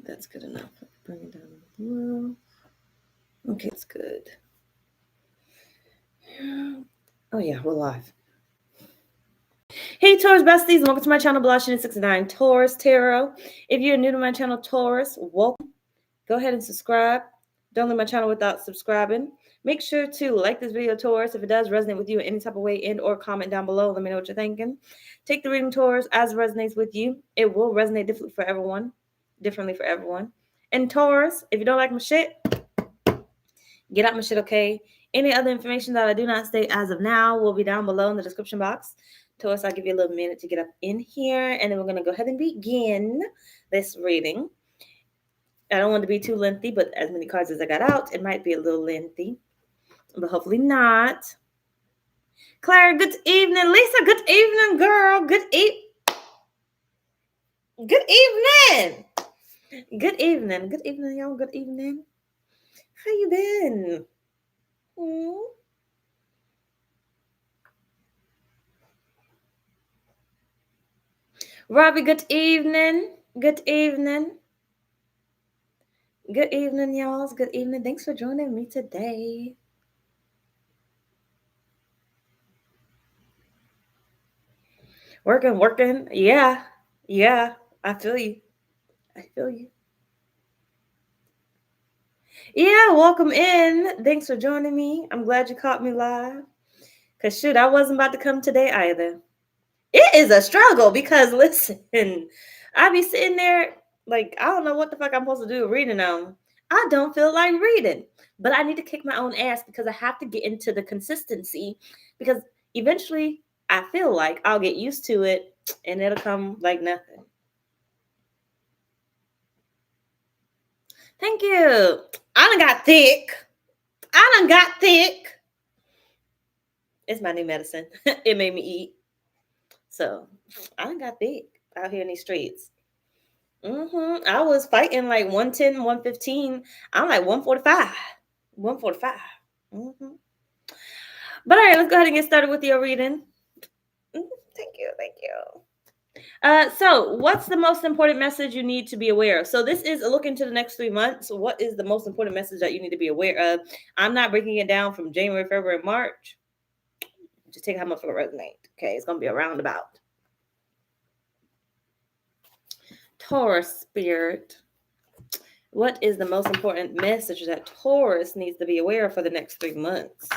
That's good enough. Bring it down a little. Okay, it's good. Oh yeah, we're live. Hey Taurus besties, and welcome to my channel, Blushing69 Taurus Tarot. If you're new to my channel, Taurus, welcome. Go ahead and subscribe. Don't leave my channel without subscribing. Make sure to like this video, Taurus, if it does resonate with you in any type of way, and or comment down below. Let me know what you're thinking. Take the reading, Taurus, as it resonates with you. It will resonate differently for everyone. And Taurus, if you don't like my shit, get out my shit, okay? Any other information that I do not state as of now will be down below in the description box. Taurus, I'll give you a little minute to get up in here, and then we're going to go ahead and begin this reading. I don't want to be too lengthy, but as many cards as I got out, it might be a little lengthy, but hopefully not. Claire, good evening. Lisa, good evening, girl. Good evening. Good evening, y'all. Good evening. How you been? Robbie, good evening. Good evening. Good evening, y'all. Good evening. Thanks for joining me today. Working. Yeah. I feel you. Yeah, welcome in. Thanks for joining me. I'm glad you caught me live. Because shoot, I wasn't about to come today either. It is a struggle because listen, I be sitting there like, I don't know what the fuck I'm supposed to do reading on. I don't feel like reading, but I need to kick my own ass because I have to get into the consistency because eventually I feel like I'll get used to it and it'll come like nothing. Thank you. I done got thick. It's my new medicine. It made me eat. So I done got thick out here in these streets. I was fighting like 110, 115. I'm like 145. 145. But all right, let's go ahead and get started with your reading. Thank you. So what's the most important message you need to be aware of? So this is a look into the next 3 months. What is the most important message that you need to be aware of? I'm not breaking it down from January, February, March. Just take how much it resonate. Okay, it's going to be a roundabout. Taurus spirit. What is the most important message that Taurus needs to be aware of for the next 3 months?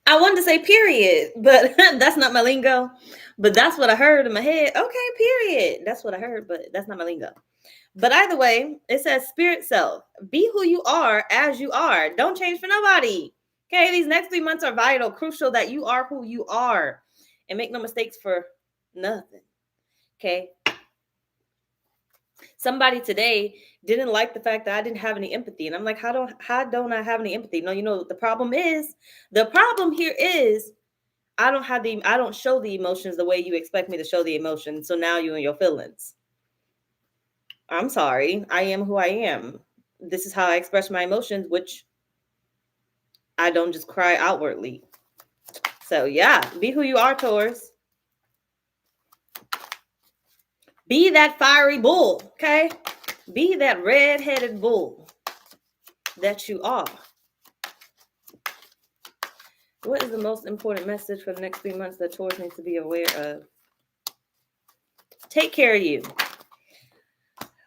I wanted to say period, but that's not my lingo. But that's what I heard in my head. Okay, period. That's what I heard, but that's not my lingo. But either way, it says spirit self. Be who you are as you are. Don't change for nobody. Okay, these next 3 months are vital, crucial that you are who you are. And make no mistakes for nothing. Okay. Somebody today didn't like the fact that I didn't have any empathy. And I'm like, how don't I have any empathy? No, you know, the problem here is I don't show the emotions the way you expect me to show the emotions. So now you and your feelings. I'm sorry. I am who I am. This is how I express my emotions, which I don't just cry outwardly. So yeah, be who you are, Taurus. Be that fiery bull, okay? Be that red-headed bull that you are. What is the most important message for the next 3 months that Taurus needs to be aware of? Take care of you.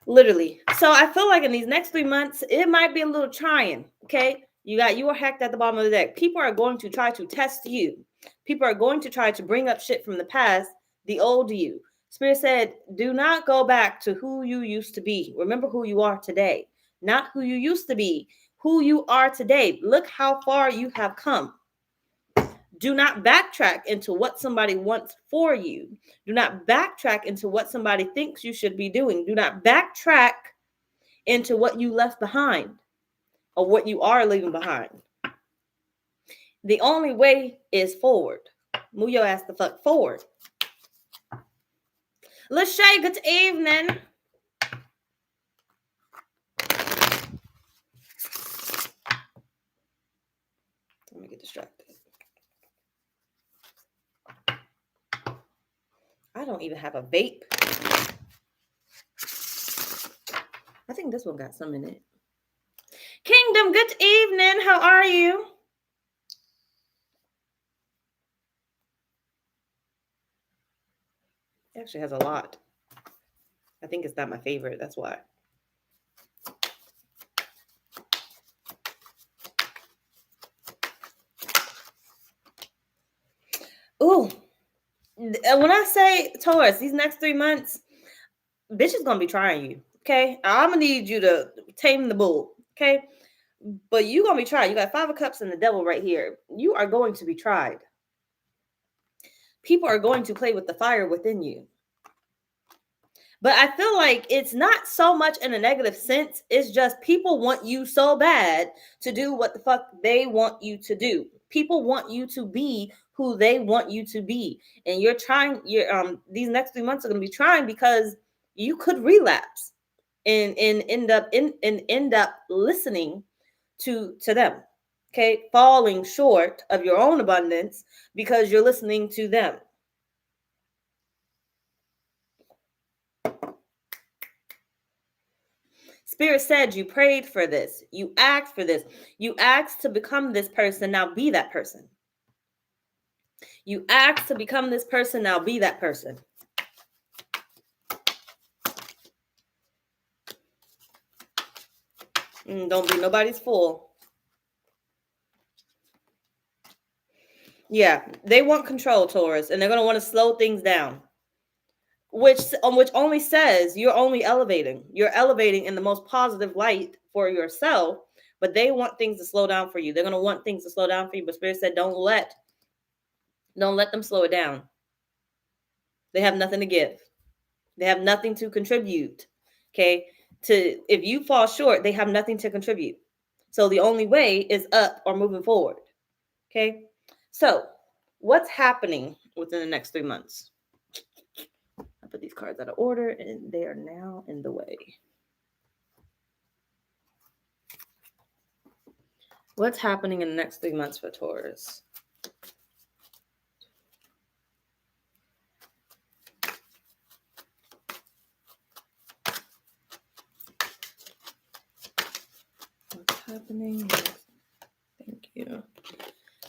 Literally. So I feel like in these next 3 months, it might be a little trying, okay? You are hacked at the bottom of the deck. People are going to try to test you. People are going to try to bring up shit from the past, the old you. Spirit said, do not go back to who you used to be. Remember who you are today, not who you used to be, who you are today. Look how far you have come. Do not backtrack into what somebody wants for you. Do not backtrack into what somebody thinks you should be doing. Do not backtrack into what you left behind or what you are leaving behind. The only way is forward. Move your ass the fuck forward. Lachey, good evening. Let me get distracted. I don't even have a vape. I think this one got some in it. Kingdom, good evening. How are you? It actually has a lot. I think it's not my favorite. That's why. Ooh. When I say Taurus, these next 3 months, bitch is going to be trying you. Okay? I'm going to need you to tame the bull. Okay? But you're going to be tried. You got 5 of Cups and the devil right here. You are going to be tried. People are going to play with the fire within you. But I feel like it's not so much in a negative sense. It's just people want you so bad to do what the fuck they want you to do. People want you to be who they want you to be. And you're trying, these next 3 months are going to be trying because you could relapse and end up listening to them. Okay, falling short of your own abundance because you're listening to them. Spirit said you prayed for this. You asked for this. You asked to become this person. Now be that person. You asked to become this person. Now be that person. Don't be nobody's fool. Yeah, they want control, Taurus, and they're going to want to slow things down. Which only says you're only elevating. You're elevating in the most positive light for yourself, but they want things to slow down for you. They're going to want things to slow down for you, but Spirit said don't let them slow it down. They have nothing to give. They have nothing to contribute. Okay? If you fall short, they have nothing to contribute. So the only way is up or moving forward. Okay? So, what's happening within the next 3 months? I put these cards out of order and they are now in the way. What's happening in the next 3 months for Taurus? What's happening? Thank you.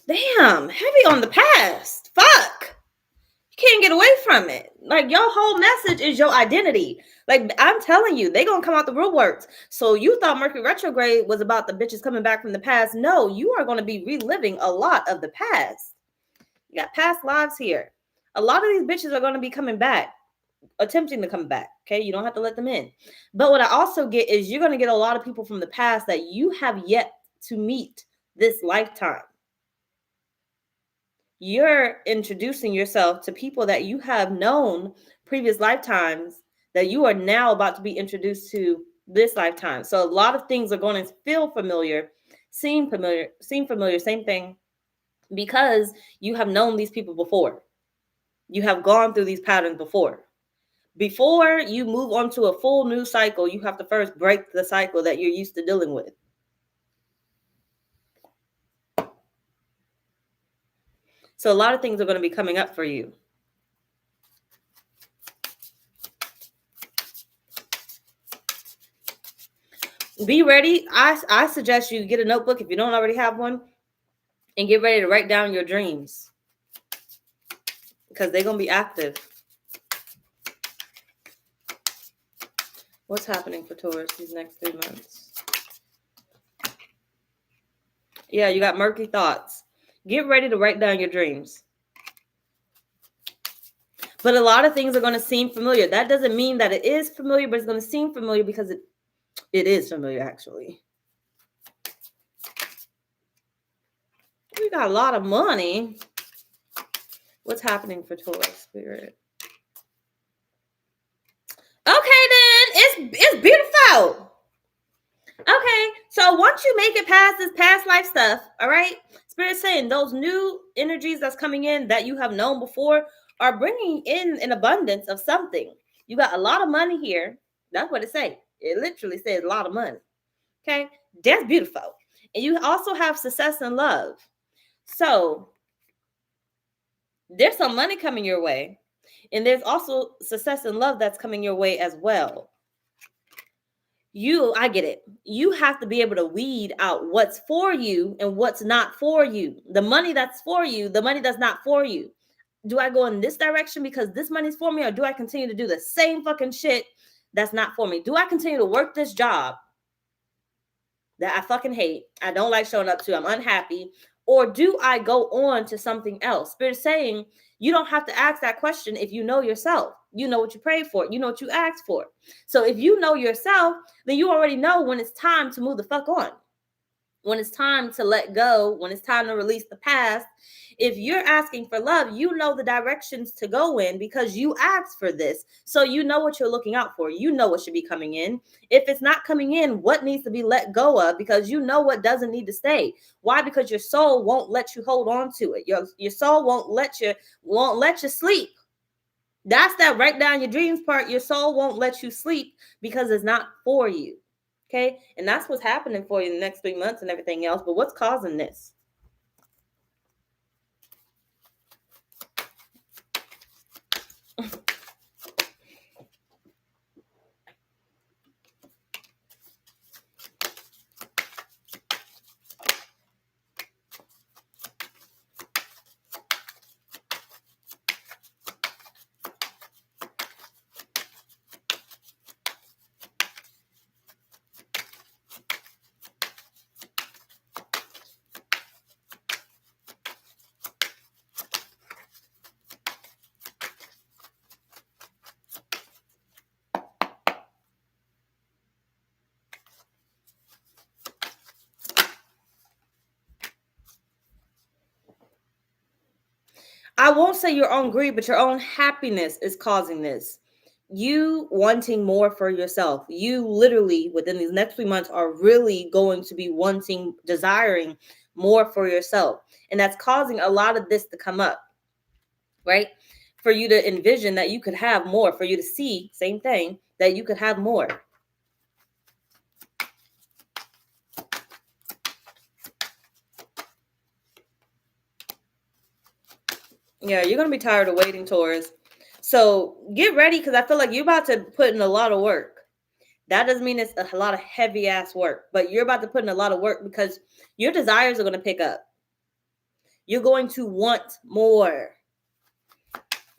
Damn, heavy on the past. Fuck. You can't get away from it. Like, your whole message is your identity. Like, I'm telling you, they gonna come out the woodworks. So you thought Mercury retrograde was about the bitches coming back from the past. No, you are going to be reliving a lot of the past. You got past lives here. A lot of these bitches are going to be coming back, attempting to come back. Okay, you don't have to let them in. But what I also get is you're going to get a lot of people from the past that you have yet to meet this lifetime. You're introducing yourself to people that you have known previous lifetimes that you are now about to be introduced to this lifetime. So a lot of things are going to feel familiar, seem familiar, same thing, because you have known these people before. You have gone through these patterns before. Before you move on to a full new cycle, you have to first break the cycle that you're used to dealing with. So a lot of things are going to be coming up for you. Be ready. I suggest you get a notebook if you don't already have one and get ready to write down your dreams because they're going to be active. What's happening for Taurus these next 3 months? Yeah, you got murky thoughts. Get ready to write down your dreams. But a lot of things are going to seem familiar. That doesn't mean that it is familiar, but it's going to seem familiar because it is familiar, actually. We got a lot of money. What's happening for Taurus Spirit? Okay, then. It's beautiful. make it past this past life stuff. All right. Spirit's saying those new energies that's coming in that you have known before are bringing in an abundance of something. You got a lot of money here. That's what it say. It literally says a lot of money. Okay. That's beautiful. And you also have success and love. So there's some money coming your way. And there's also success and love that's coming your way as well. I get it. You have to be able to weed out what's for you and what's not for you. The money that's for you, the money that's not for you. Do I go in this direction because this money's for me, or do I continue to do the same fucking shit that's not for me? Do I continue to work this job that I fucking hate, I don't like showing up to, I'm unhappy, or do I go on to something else? Spirit saying you don't have to ask that question if you know yourself. You know what you prayed for. You know what you asked for. So if you know yourself, then you already know when it's time to move the fuck on. When it's time to let go, when it's time to release the past. If you're asking for love, you know the directions to go in because you asked for this. So you know what you're looking out for. You know what should be coming in. If it's not coming in, what needs to be let go of, because you know what doesn't need to stay. Why? Because your soul won't let you hold on to it. Your soul won't let you sleep. That's that write down your dreams part. Your soul won't let you sleep because it's not for you. Okay. And that's what's happening for you in the next 3 months and everything else. But what's causing this? I won't say your own greed, but your own happiness is causing this. You wanting more for yourself. You literally, within these next 3 months, are really going to be desiring more for yourself. And that's causing a lot of this to come up, right? For you to envision that you could have more, for you to see, same thing, that you could have more. Yeah, you're going to be tired of waiting, Taurus. So get ready, because I feel like you're about to put in a lot of work. That doesn't mean it's a lot of heavy ass work, but you're about to put in a lot of work because your desires are going to pick up. You're going to want more.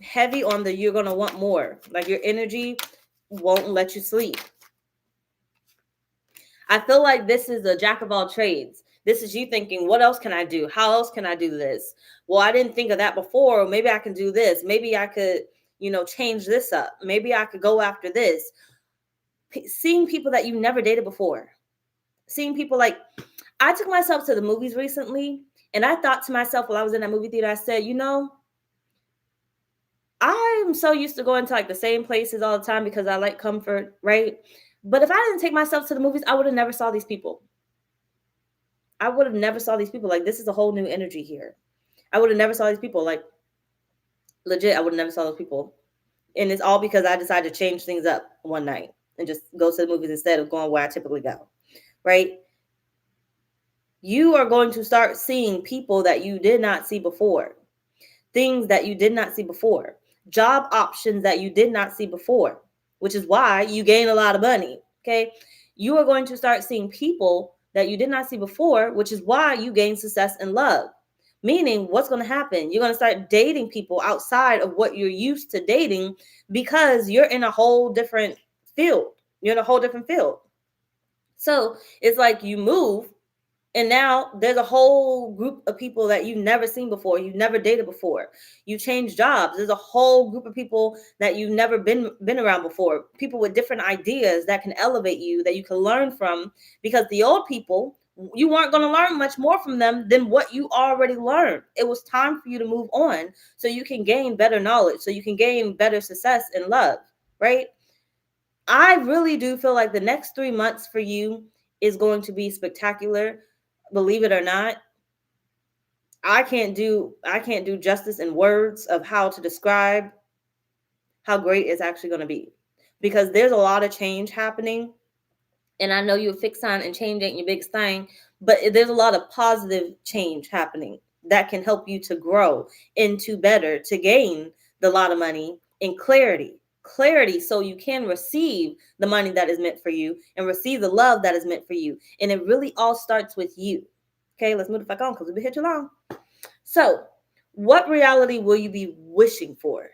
Heavy on you're going to want more. Like your energy won't let you sleep. I feel like this is a jack of all trades. This is you thinking, what else can I do? How else can I do this? Well, I didn't think of that before. Maybe I can do this. Maybe I could, change this up. Maybe I could go after this. Seeing people that you never dated before. Seeing people like, I took myself to the movies recently, and I thought to myself while I was in that movie theater, I said, I'm so used to going to like the same places all the time because I like comfort, right? But if I didn't take myself to the movies, I would have never saw these people. I would have never saw these people. Like, this is a whole new energy here. I would have never saw these people. Like, legit, I would have never saw those people. And it's all because I decided to change things up one night and just go to the movies instead of going where I typically go, right? You are going to start seeing people that you did not see before. Things that you did not see before. Job options that you did not see before, which is why you gain a lot of money, okay? You are going to start seeing people that you did not see before, which is why you gain success and love. Meaning, what's going to happen? You're going to start dating people outside of what you're used to dating because you're in a whole different field. You're in a whole different field. So it's like you move, and now there's a whole group of people that you've never seen before. You've never dated before. You change jobs. There's a whole group of people that you've never been around before. People with different ideas that can elevate you, that you can learn from. Because the old people, you weren't going to learn much more from them than what you already learned. It was time for you to move on so you can gain better knowledge, so you can gain better success and love, right? I really do feel like the next 3 months for you is going to be spectacular. Believe it or not, I can't do justice in words of how to describe how great it's actually going to be, because there's a lot of change happening. And I know you're fixed on and change ain't your biggest thing, but there's a lot of positive change happening that can help you to grow into better, to gain the lot of money and clarity, so you can receive the money that is meant for you and receive the love that is meant for you. And it really all starts with you. Okay, let's move the fuck on because we've been here too long. So, what reality will you be wishing for?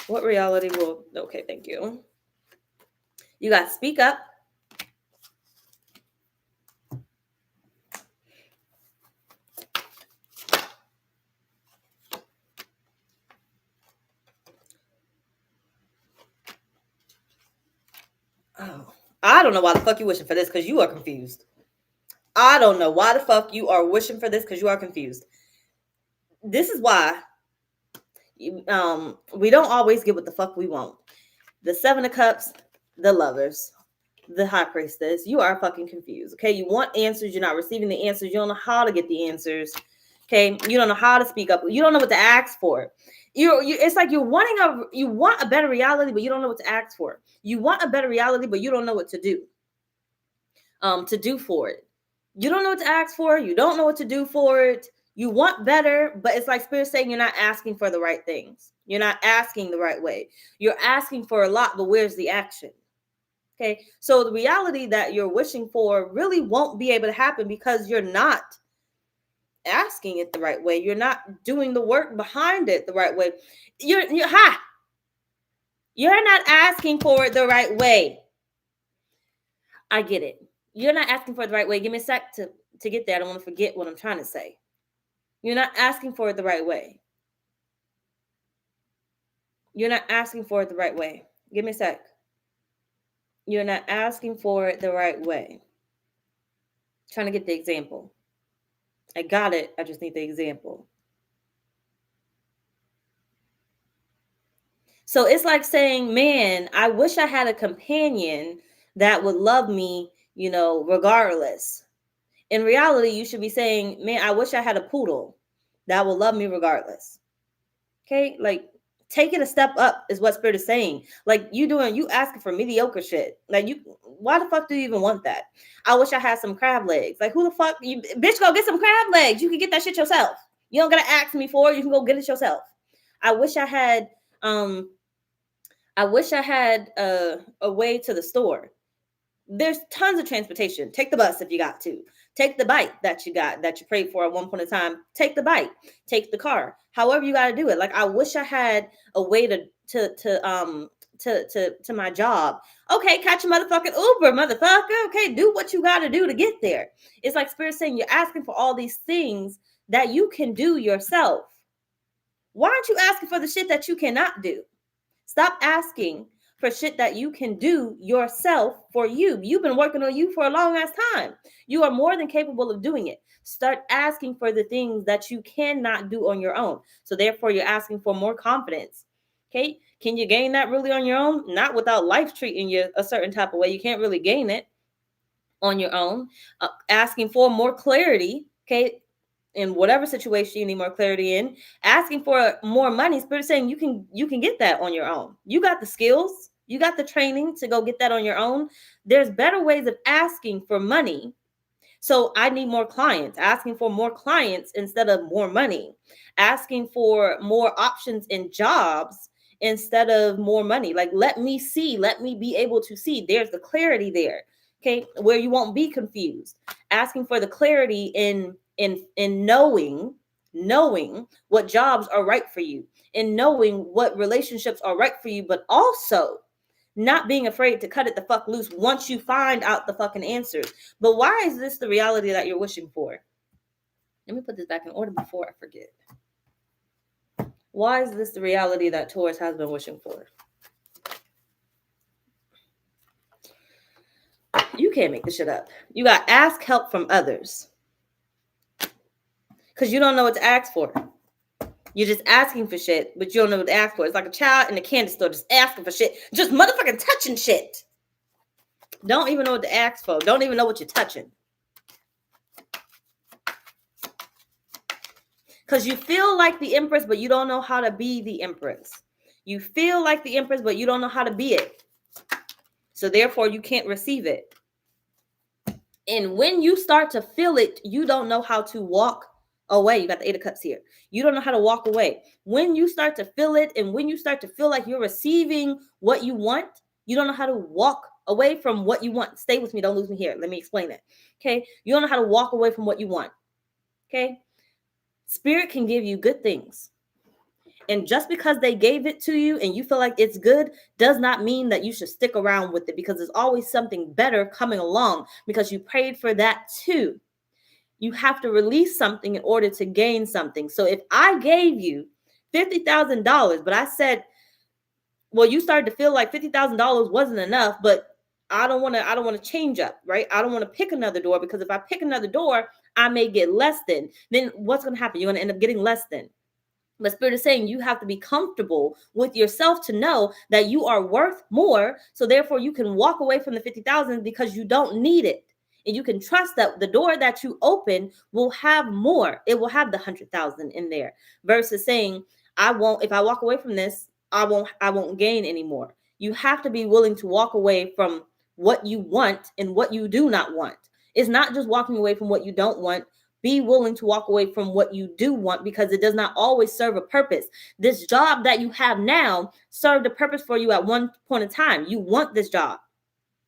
What reality will... Okay, thank you. You got speak up. Oh, I don't know why the fuck you wishing for this, because you are confused. I don't know why the fuck you are wishing for this, because you are confused. This is why we don't always get what the fuck we want. The Seven of Cups, the Lovers, the High Priestess. You are fucking confused. Okay, you want answers, you're not receiving the answers. You don't know how to get the answers. Okay, you don't know how to speak up. You don't know what to ask for. It's like you want a better reality, but you don't know what to ask for. You want a better reality, but you don't know what to do. To do for it. You don't know what to ask for. You don't know what to do for it. You want better, but it's like Spirit saying you're not asking for the right things. You're not asking the right way. You're asking for a lot, but where's the action? Okay, so the reality that you're wishing for really won't be able to happen because you're not asking it the right way. You're not doing the work behind it the right way. You're not asking for it the right way. I get it. You're not asking for it the right way. Give me a sec to get there. I don't want to forget what I'm trying to say. You're not asking for it the right way. You're not asking for it the right way. Give me a sec. You're not asking for it the right way. Trying to get the example. I got it. I just need the example. So it's like saying, man, I wish I had a companion that would love me, regardless. In reality, you should be saying, man, I wish I had a poodle that will love me regardless. Okay? Like, take it a step up is what Spirit is saying. Like, you asking for mediocre shit. Like, why the fuck do you even want that? I wish I had some crab legs. Like, who the fuck, bitch, go get some crab legs. You can get that shit yourself. You don't gotta ask me for it. You can go get it yourself. I wish I had a way to the store. There's tons of transportation. Take the bus if you got to. Take the bike that you prayed for at one point in time. Take the bike. Take the car. However you got to do it. Like, I wish I had a way to my job. Okay, catch a motherfucking Uber, motherfucker. Okay, do what you got to do to get there. It's like Spirit saying you're asking for all these things that you can do yourself. Why aren't you asking for the shit that you cannot do? Stop asking for shit that you can do yourself for you. You've been working on you for a long ass time. You are more than capable of doing it. Start asking for the things that you cannot do on your own. So therefore, you're asking for more confidence. Okay. Can you gain that really on your own? Not without life treating you a certain type of way. You can't really gain it on your own. Asking for more clarity. Okay. In whatever situation you need more clarity in, asking for more money. Spirit saying you can get that on your own. You got the skills, you got the training to go get that on your own. There's better ways of asking for money. So I need more clients, asking for more clients instead of more money, asking for more options in jobs instead of more money. Like, let me be able to see. There's the clarity there. Okay, where you won't be confused. Asking for the clarity in knowing what jobs are right for you, in knowing what relationships are right for you, but also not being afraid to cut it the fuck loose once you find out the fucking answers. But why is this the reality that you're wishing for? Let me put this back in order before I forget. Why is this the reality that Taurus has been wishing for? You can't make this shit up. You got ask help from others. Because you don't know what to ask for. You're just asking for shit, but you don't know what to ask for. It's like a child in the candy store just asking for shit, just motherfucking touching shit. Don't even know what to ask for. Don't even know what you're touching. Because you feel like the Empress, but you don't know how to be the Empress. You feel like the Empress, but you don't know how to be it. So therefore, you can't receive it. And when you start to feel it, you don't know how to walk away. You got the Eight of Cups here. You don't know how to walk away. When you start to feel it, and when you start to feel like you're receiving what you want, you don't know how to walk away from what you want. Stay with me. Don't lose me here. Let me explain it. Okay. You don't know how to walk away from what you want. Okay. Spirit can give you good things. And just because they gave it to you and you feel like it's good does not mean that you should stick around with it, because there's always something better coming along, because you prayed for that too. You have to release something in order to gain something. So if I gave you $50,000, but I said, well, you started to feel like $50,000 wasn't enough, but I don't want to change up, right? I don't want to pick another door, because if I pick another door, I may get less than. Then what's going to happen? You're going to end up getting less than. But Spirit is saying you have to be comfortable with yourself to know that you are worth more. So therefore, you can walk away from the 50,000 because you don't need it. And you can trust that the door that you open will have more. It will have the 100,000 in there, versus saying, I won't, if I walk away from this, I won't gain anymore. You have to be willing to walk away from what you want and what you do not want. It's not just walking away from what you don't want. Be willing to walk away from what you do want, because it does not always serve a purpose. This job that you have now served a purpose for you at one point in time. You want this job.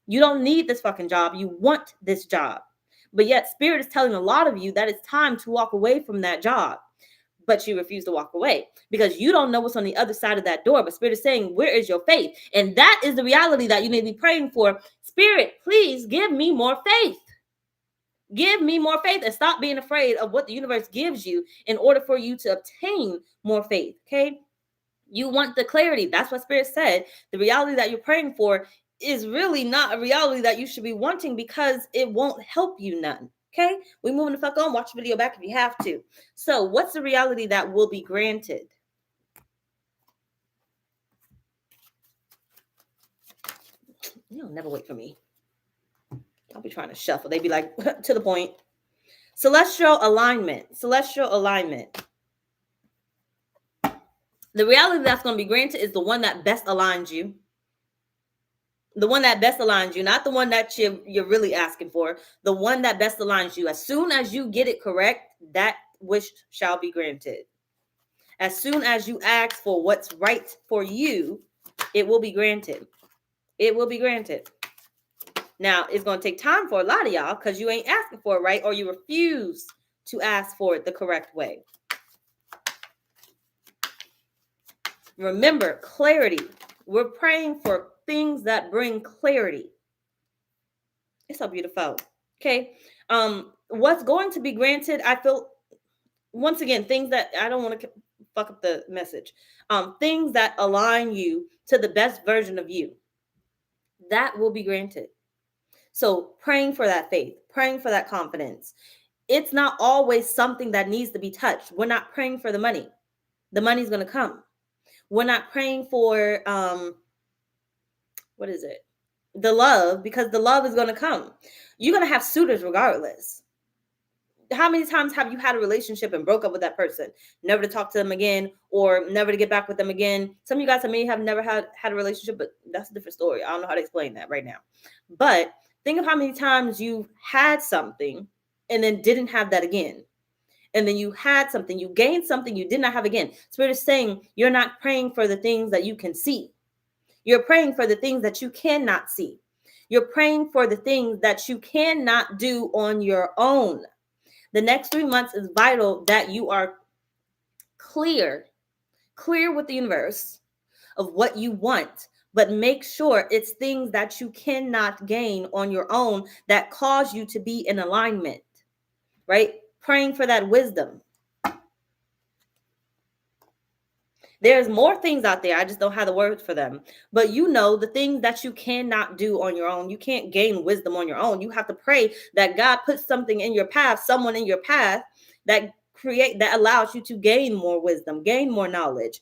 You don't need this fucking job. You want this job. But yet Spirit is telling a lot of you that it's time to walk away from that job. But you refuse to walk away because you don't know what's on the other side of that door. But Spirit is saying, where is your faith? And that is the reality that you may be praying for. Spirit, please give me more faith. Give me more faith, and stop being afraid of what the universe gives you in order for you to obtain more faith. Okay. You want the clarity. That's what Spirit said. The reality that you're praying for is really not a reality that you should be wanting, because it won't help you none. Okay. We're moving the fuck on. Watch the video back if you have to. So what's the reality that will be granted? You'll never wait for me. I'll be trying to shuffle. They be like, to the point. Celestial alignment. Celestial alignment. The reality that's going to be granted is the one that best aligns you. The one that best aligns you, not the one that you're really asking for. The one that best aligns you. As soon as you get it correct, that wish shall be granted. As soon as you ask for what's right for you, it will be granted. It will be granted. Now, it's going to take time for a lot of y'all because you ain't asking for it right, or you refuse to ask for it the correct way. Remember, clarity. We're praying for things that bring clarity. It's so beautiful. Okay. What's going to be granted, I feel, once again, things that I don't want to fuck up the message. Things that align you to the best version of you. That will be granted. So praying for that faith, praying for that confidence. It's not always something that needs to be touched. We're not praying for the money. The money's going to come. We're not praying for, what is it? The love, because the love is going to come. You're going to have suitors regardless. How many times have you had a relationship and broke up with that person? Never to talk to them again, or never to get back with them again. Some of you guys may have never had a relationship, but that's a different story. I don't know how to explain that right now. But think of how many times you've had something and then didn't have that again. And then you had something, you gained something you did not have again. Spirit is saying you're not praying for the things that you can see. You're praying for the things that you cannot see. You're praying for the things that you cannot do on your own. The next 3 months is vital that you are clear with the universe of what you want, but make sure it's things that you cannot gain on your own that cause you to be in alignment, right? Praying for that wisdom. There's more things out there. I just don't have the words for them. But you know the things that you cannot do on your own. You can't gain wisdom on your own. You have to pray that God puts something in your path, someone in your path that allows you to gain more wisdom, gain more knowledge.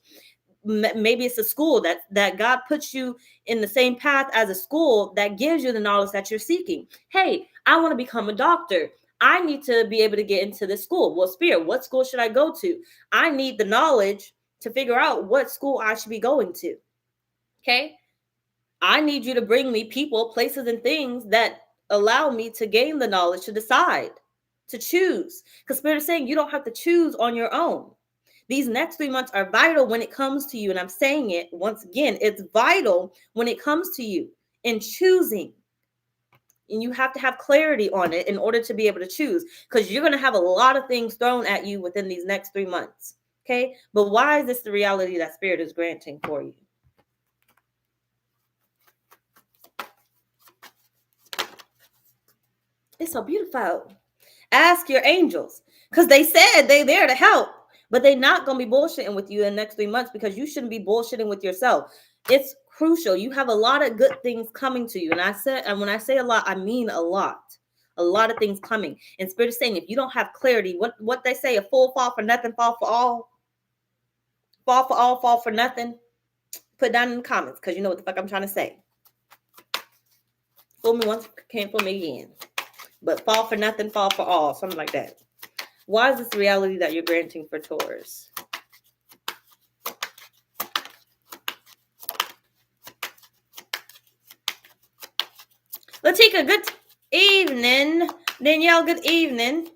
Maybe it's a school that God puts you in the same path as a school that gives you the knowledge that you're seeking. Hey, I want to become a doctor. I need to be able to get into this school. Well, Spirit, what school should I go to? I need the knowledge to figure out what school I should be going to. Okay. I need you to bring me people, places, and things that allow me to gain the knowledge to decide, to choose. Because Spirit is saying you don't have to choose on your own. These next 3 months are vital when it comes to you. And I'm saying it once again, it's vital when it comes to you in choosing. And you have to have clarity on it in order to be able to choose, because you're going to have a lot of things thrown at you within these next 3 months. Okay. But why is this the reality that Spirit is granting for you? It's so beautiful. Ask your angels, because they said they're there to help, but they're not going to be bullshitting with you in the next 3 months, because you shouldn't be bullshitting with yourself. It's crucial. You have a lot of good things coming to you. And when I say a lot, I mean a lot of things coming. And Spirit is saying, if you don't have clarity, what they say, a fool fall for nothing, fall for all, fall for nothing. Put down in the comments, because you know what the fuck I'm trying to say. Fool me once, can't fool me again. But fall for nothing, fall for all, something like that. Why is this the reality that you're granting for Taurus? Latika, good evening. Danielle, good evening.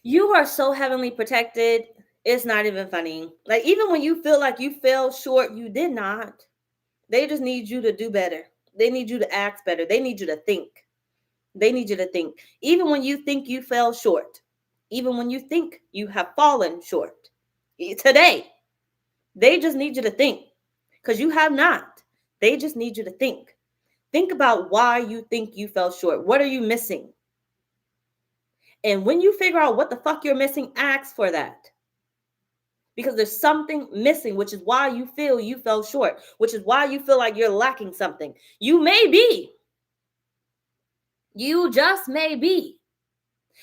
You are so heavenly protected. It's not even funny. Like, even when you feel like you fell short, you did not. They just need you to do better. They need you to act better. They need you to think. They need you to think. Even when you think you fell short, even when you think you have fallen short, today, they just need you to think, because you have not. They just need you to think. Think about why you think you fell short. What are you missing? And when you figure out what the fuck you're missing, ask for that. Because there's something missing, which is why you feel you fell short, which is why you feel like you're lacking something. You may be. You just may be.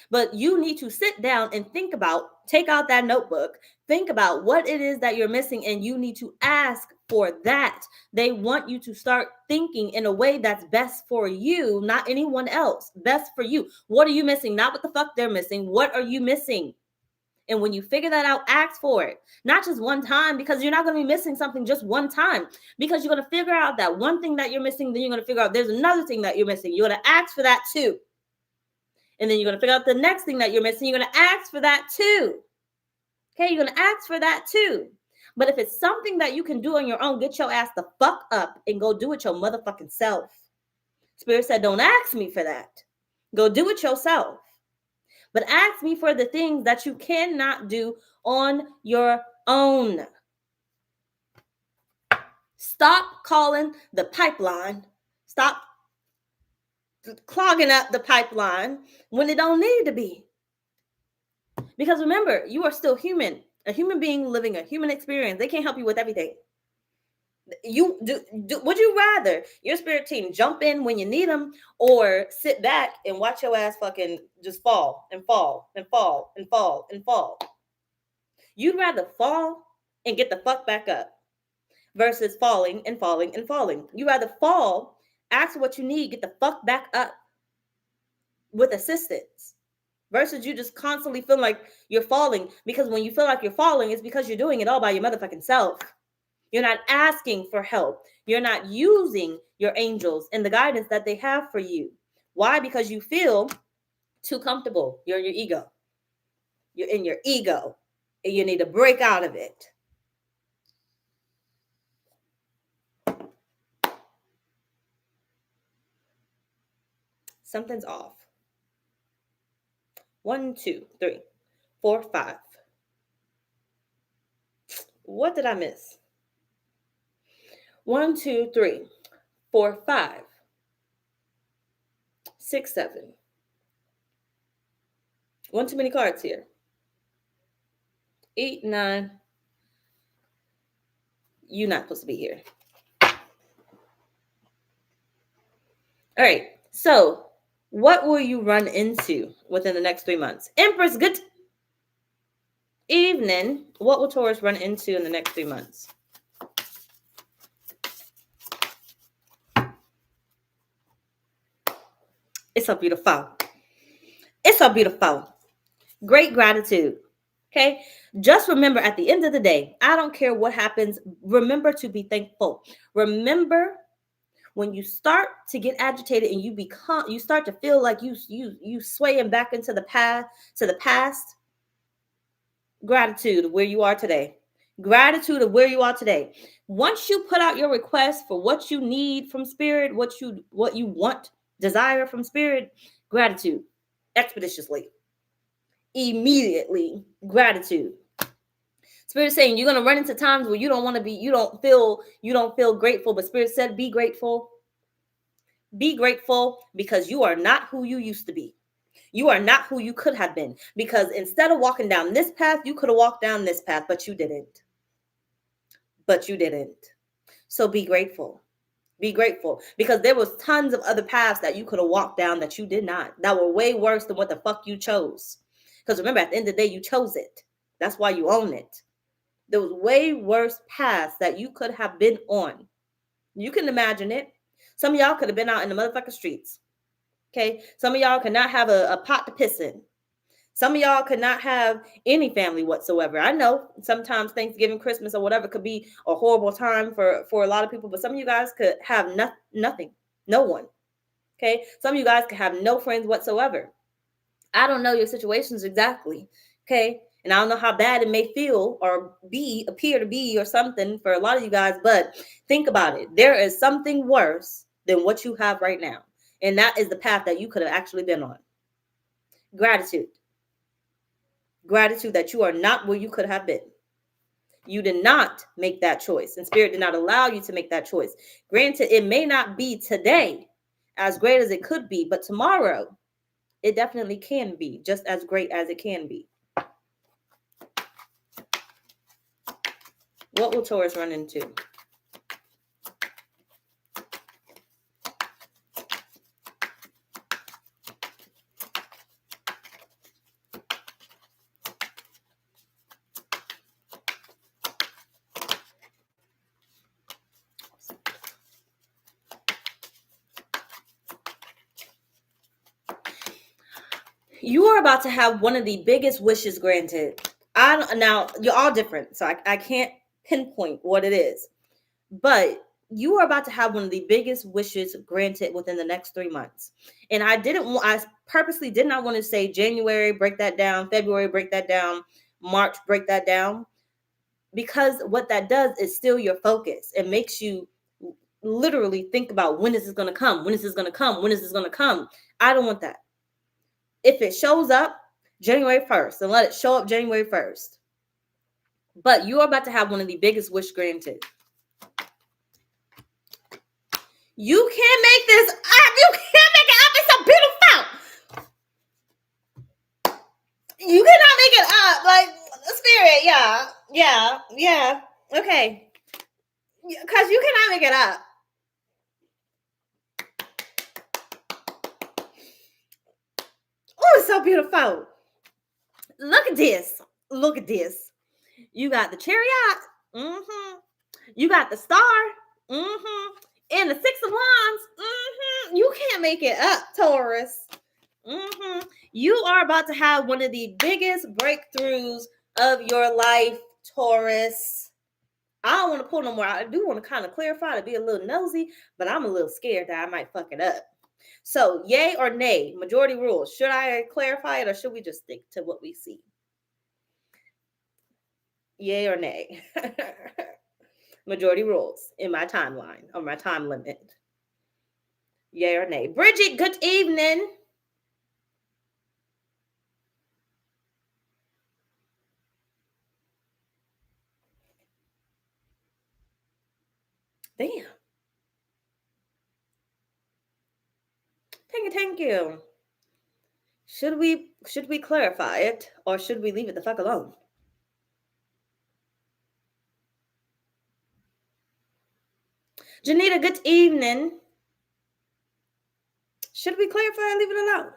But you need to sit down and think about, take out that notebook, think about what it is that you're missing, and you need to ask for that. They want you to start thinking in a way that's best for you, not anyone else. Best for you. What are you missing? Not what the fuck they're missing. What are you missing? And when you figure that out, ask for it. Not just one time, because you're not going to be missing something just one time, because you're going to figure out that one thing that you're missing. Then you're going to figure out there's another thing that you're missing. You're going to ask for that too. And then you're going to figure out the next thing that you're missing. You're going to ask for that too. Okay, you're going to ask for that too. But if it's something that you can do on your own, get your ass the fuck up and go do it your motherfucking self. Spirit said, don't ask me for that. Go do it yourself. But ask me for the things that you cannot do on your own. Stop calling the pipeline. Stop clogging up the pipeline when it don't need to be. Because remember, you are still human, a human being living a human experience. They can't help you with everything. You would you rather your spirit team jump in when you need them, or sit back and watch your ass fucking just fall and fall and fall and fall and fall? You'd rather fall and get the fuck back up versus falling and falling and falling. You rather fall, ask for what you need, get the fuck back up with assistance, versus you just constantly feel like you're falling. Because when you feel like you're falling, it's because you're doing it all by your motherfucking self. You're not asking for help. You're not using your angels and the guidance that they have for you. Why? Because you feel too comfortable. You're in your ego. You're in your ego, and you need to break out of it. Something's off. 1, 2, 3, 4, 5. What did I miss? 1, 2, 3, 4, 5, 6, 7. One too many cards here. 8, 9. You're not supposed to be here. All right. So, what will you run into within the next 3 months? Empress, good evening. What will Taurus run into in the next 3 months? It's so beautiful. It's so beautiful. Great gratitude. Okay. Just remember at the end of the day, I don't care what happens. Remember to be thankful. Remember when you start to get agitated and you start to feel like you swaying back into the past. Gratitude of where you are today. Gratitude of where you are today. Once you put out your request for what you need from spirit, what you want, desire from spirit, gratitude expeditiously, immediately, gratitude. Spirit is saying you're gonna run into times where you don't feel grateful, but Spirit said be grateful. Be grateful because you are not who you used to be. You are not who you could have been, because instead of walking down this path, you could have walked down this path, but you didn't. So be grateful. Be grateful because there was tons of other paths that you could have walked down that you did not, that were way worse than what the fuck you chose. Because remember, at the end of the day, you chose it. That's why you own it. There was way worse paths that you could have been on. You can imagine it. Some of y'all could have been out in the motherfucking streets. Okay. Some of y'all could not have a pot to piss in. Some of y'all could not have any family whatsoever. I know sometimes Thanksgiving, Christmas, or whatever could be a horrible time for a lot of people, but some of you guys could have nothing, no one. Okay. Some of you guys could have no friends whatsoever. I don't know your situations exactly. Okay. And I don't know how bad it may feel or appear to be or something for a lot of you guys, but think about it. There is something worse than what you have right now. And that is the path that you could have actually been on. Gratitude. Gratitude that you are not where you could have been. You did not make that choice, and Spirit did not allow you to make that choice. Granted, it may not be today as great as it could be, but tomorrow it definitely can be just as great as it can be. What will Taurus run into? You are about to have one of the biggest wishes granted. Now you're all different, so I can't pinpoint what it is, but you are about to have one of the biggest wishes granted within the next 3 months. And I purposely did not want to say January, break that down, February, break that down, March, break that down, because what that does is steal your focus. It makes you literally think about, when is this going to come? When is this going to come? When is this going to come? I don't want that. If it shows up January 1st, then let it show up January 1st. But you are about to have one of the biggest wish granted. You can't make this up. You can't make it up. It's so beautiful. You cannot make it up. Like, Spirit, yeah. Okay. Because you cannot make it up. Oh, it's so beautiful. Look at this. Look at this. You got the chariot. Mm-hmm. You got the star. Mm-hmm. And the 6 of wands. Mm-hmm. You can't make it up, Taurus. Mm-hmm. You are about to have one of the biggest breakthroughs of your life, Taurus. I don't want to pull no more. I do want to kind of clarify to be a little nosy, but I'm a little scared that I might fuck it up. So, yay or nay, majority rules. Should I clarify it or should we just stick to what we see? Yay or nay? Majority rules in my timeline or my time limit. Yay or nay? Bridget, good evening. Damn. Thank you. Should we clarify it or should we leave it the fuck alone? Janita, good evening. Should we clarify or leave it alone?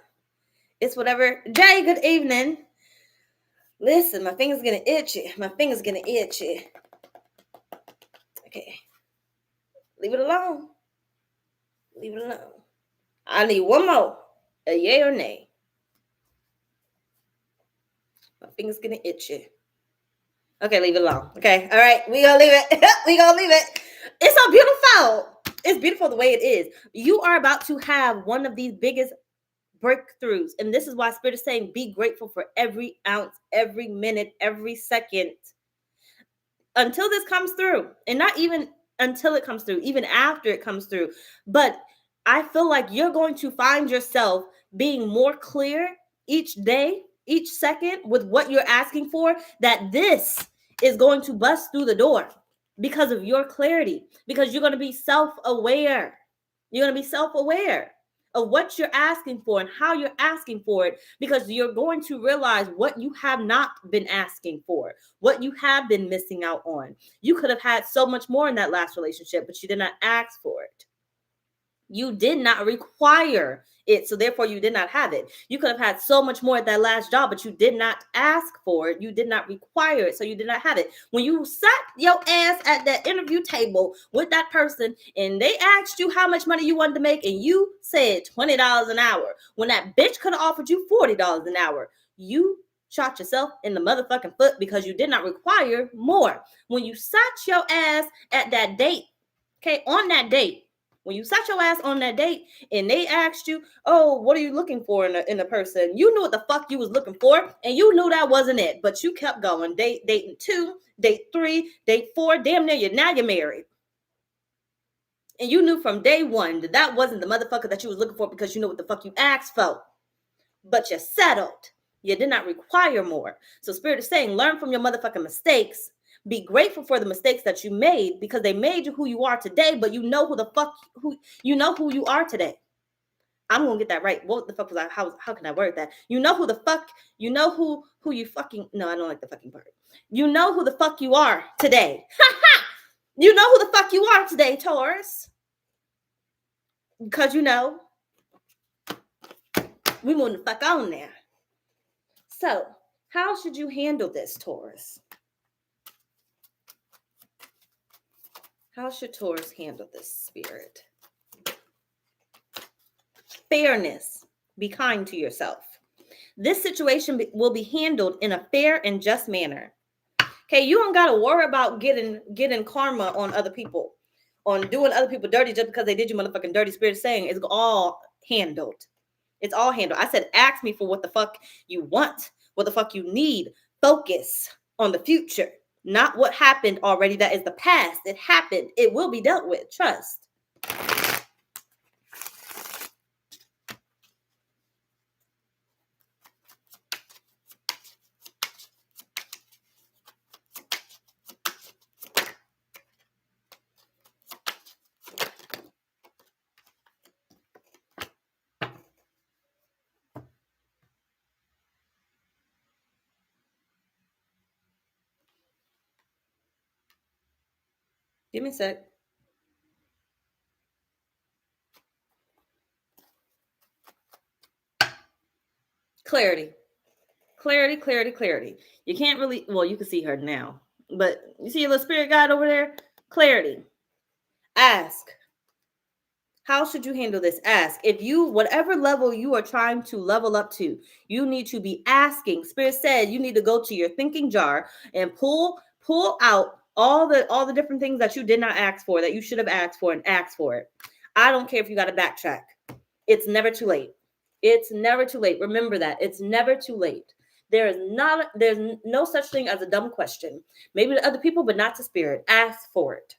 It's whatever. Jay, good evening. Listen, my finger's getting itchy. My finger's getting itchy. Okay. Leave it alone. Leave it alone. I need one more. A yay or nay. My finger's getting itchy. Okay, leave it alone. Okay. All right. We gonna leave it. We gonna leave it. It's so beautiful. It's beautiful the way it is. You are about to have one of these biggest breakthroughs. And this is why Spirit is saying be grateful for every ounce, every minute, every second until this comes through. And not even until it comes through, even after it comes through. But I feel like you're going to find yourself being more clear each day, each second with what you're asking for, that this is going to bust through the door because of your clarity, because you're going to be self-aware. You're going to be self-aware of what you're asking for and how you're asking for it, because you're going to realize what you have not been asking for, what you have been missing out on. You could have had so much more in that last relationship, but you did not ask for it. You did not require it, so therefore you did not have it. You could have had so much more at that last job, but you did not ask for it. You did not require it, so you did not have it. When you sat your ass at that interview table with that person and they asked you how much money you wanted to make and you said $20 an hour, when that bitch could have offered you $40 an hour, you shot yourself in the motherfucking foot because you did not require more. When you sat your ass at that date, okay, on that date, when you sat your ass on that date and they asked you, oh, what are you looking for in a person? You knew what the fuck you was looking for, and you knew that wasn't it, but you kept going. Dating 2, date 3, date 4, damn near you're married. And you knew from day one that that wasn't the motherfucker that you was looking for, because you know what the fuck you asked for. But you settled. You did not require more. So Spirit is saying, learn from your motherfucking mistakes. Be grateful for the mistakes that you made, because they made you who you are today, but you know who you are today. I'm gonna get that right. What the fuck was I? How can I word that? You know who the fuck, you know who you fucking, no, I don't like the fucking part. You know who the fuck you are today. You know who the fuck you are today, Taurus. Because you know, we moving the fuck on there. So, how should you handle this, Taurus? How should Taurus handle this, Spirit? Fairness. Be kind to yourself. This situation will be handled in a fair and just manner. Okay, you don't got to worry about getting karma on other people, on doing other people dirty just because they did you motherfucking dirty. Spirit saying it's all handled. It's all handled. I said, ask me for what the fuck you want, what the fuck you need. Focus on the future. Not what happened already. That is the past. It happened. It will be dealt with. Trust. Give me a sec. Clarity. You can't really, well, you can see her now, but you see your little spirit guide over there? Clarity. Ask. How should you handle this? Ask. If you, whatever level you are trying to level up to, you need to be asking. Spirit said you need to go to your thinking jar and pull out all the different things that you did not ask for, that you should have asked for, and ask for it. I don't care if you got to backtrack. It's never too late. It's never too late. Remember that. It's never too late. There's no such thing as a dumb question. Maybe to other people, but not to Spirit. Ask for it.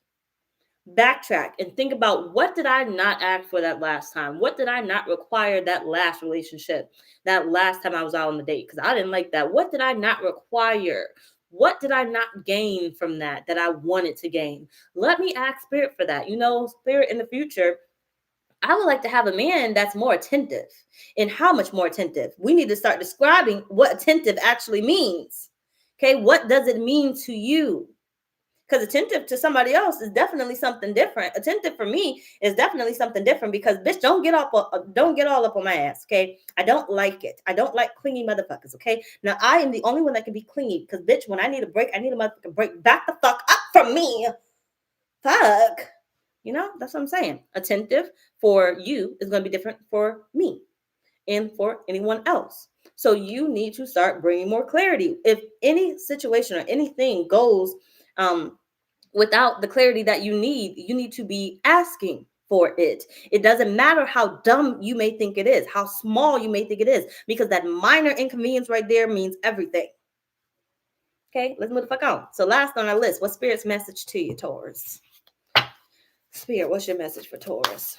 Backtrack and think about, what did I not ask for that last time? What did I not require that last relationship, that last time I was out on the date? Because I didn't like that. What did I not require? What did I not gain from that I wanted to gain? Let me ask Spirit for that. You know, Spirit, in the future, I would like to have a man that's more attentive. And how much more attentive? We need to start describing what attentive actually means. Okay, what does it mean to you? Because attentive to somebody else is definitely something different. Attentive for me is definitely something different because bitch, don't get all up on my ass, okay? I don't like it. I don't like clingy motherfuckers, okay? Now I am the only one that can be clingy because bitch, when I need a break, I need a motherfucking break. Back the fuck up from me. Fuck. That's what I'm saying. Attentive for you is going to be different for me and for anyone else. So you need to start bringing more clarity. If any situation or anything goes without the clarity that you need to be asking for it. It doesn't matter how dumb you may think it is, how small you may think it is, because that minor inconvenience right there means everything. Okay, let's move the fuck on. So last on our list, what's Spirit's message to you, Taurus? Spirit, what's your message for Taurus?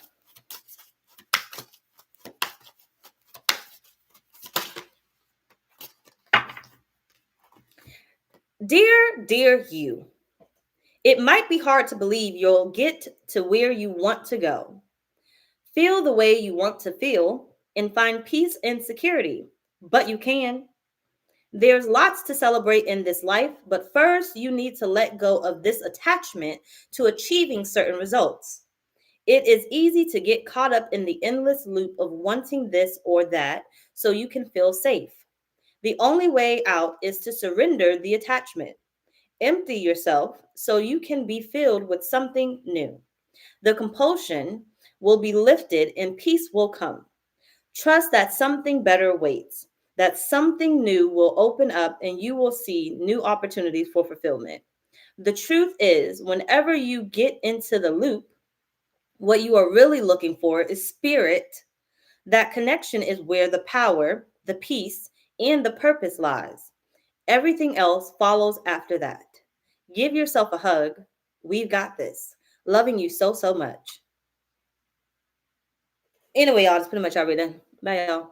Dear you, it might be hard to believe you'll get to where you want to go, feel the way you want to feel, and find peace and security, but you can. There's lots to celebrate in this life, but first you need to let go of this attachment to achieving certain results. It is easy to get caught up in the endless loop of wanting this or that so you can feel safe. The only way out is to surrender the attachment. Empty yourself so you can be filled with something new. The compulsion will be lifted and peace will come. Trust that something better waits, that something new will open up and you will see new opportunities for fulfillment. The truth is, whenever you get into the loop, what you are really looking for is spirit. That connection is where the power, the peace, and the purpose lies. Everything else follows after that. Give yourself a hug. We've got this. Loving you so, so much. Anyway, y'all, that's pretty much already done. Bye, y'all.